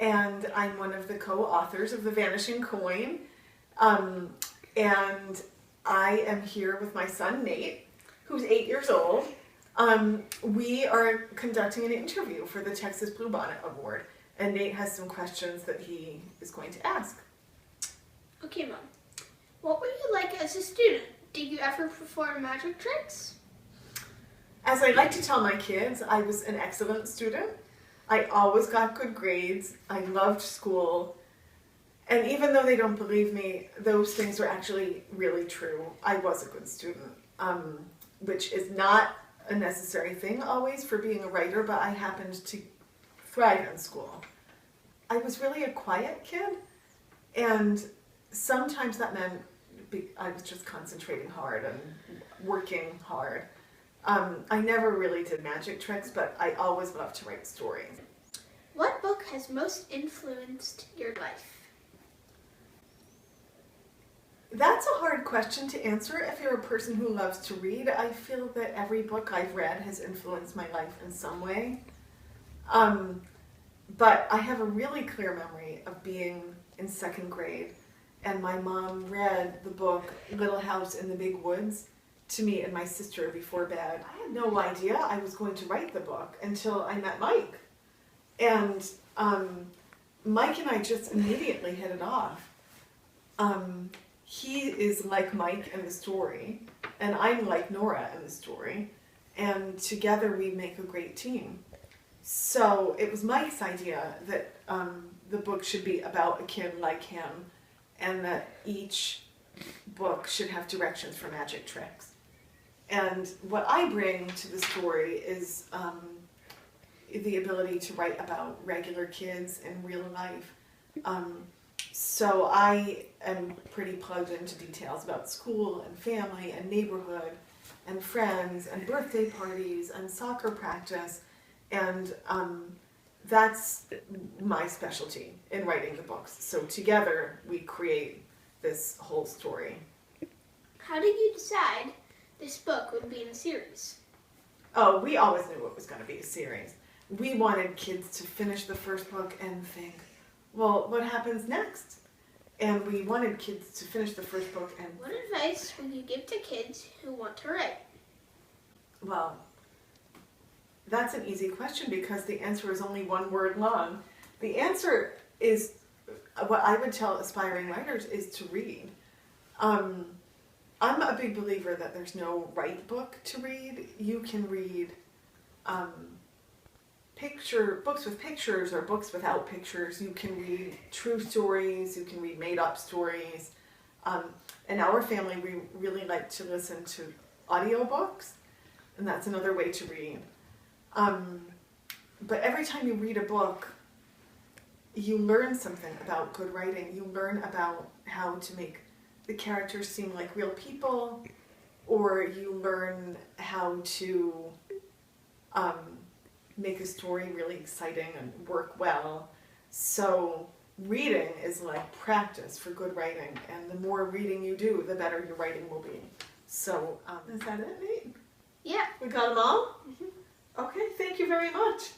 and I'm one of the co-authors of The Vanishing Coin. And I am here with my son Nate, who's 8 years old. We are conducting an interview for the Texas Bluebonnet Award, and Nate has some questions that he is going to ask. Okay, Mom. What were you like as a student? Did you ever perform magic tricks? As I like to tell my kids, I was an excellent student. I always got good grades. I loved school. And even though they don't believe me, those things are actually really true. I was a good student, which is not a necessary thing always for being a writer, but I happened to thrive in school. I was really a quiet kid, and sometimes that meant I was just concentrating hard and working hard. I never really did magic tricks, but I always loved to write stories. What book has most influenced your life? That's a hard question to answer if you're a person who loves to read. I feel that every book I've read has influenced my life in some way. But I have a really clear memory of being in second grade, and my mom read the book Little House in the Big Woods to me and my sister before bed. I had no idea I was going to write the book until I met Mike. And Mike and I just immediately hit it off. He is like Mike in the story, and I'm like Nora in the story, and together we make a great team. So it was Mike's idea that the book should be about a kid like him, and that each book should have directions for magic tricks. And what I bring to the story is the ability to write about regular kids in real life. So I am pretty plugged into details about school and family and neighborhood and friends and birthday parties and soccer practice, and that's my specialty in writing the books. So together we create this whole story. How did you decide this book would be in a series? Oh, we always knew it was going to be a series. We wanted kids to finish the first book and think, well, what happens next? And we wanted kids to finish the first book and... What advice would you give to kids who want to write? Well, that's an easy question because the answer is only one word long. The answer is, what I would tell aspiring writers is to read. I'm a big believer that there's no right book to read. You can read books with pictures or books without pictures. You can read true stories, you can read made-up stories. In our family, we really like to listen to audiobooks, and that's another way to read. But every time you read a book, you learn something about good writing. You learn about how to make the characters seem like real people, or you learn how to make a story really exciting and work well. So reading is like practice for good writing, and the more reading you do, the better your writing will be. So is that it, Nate? Yeah. We got them all? Mm-hmm. Okay, thank you very much.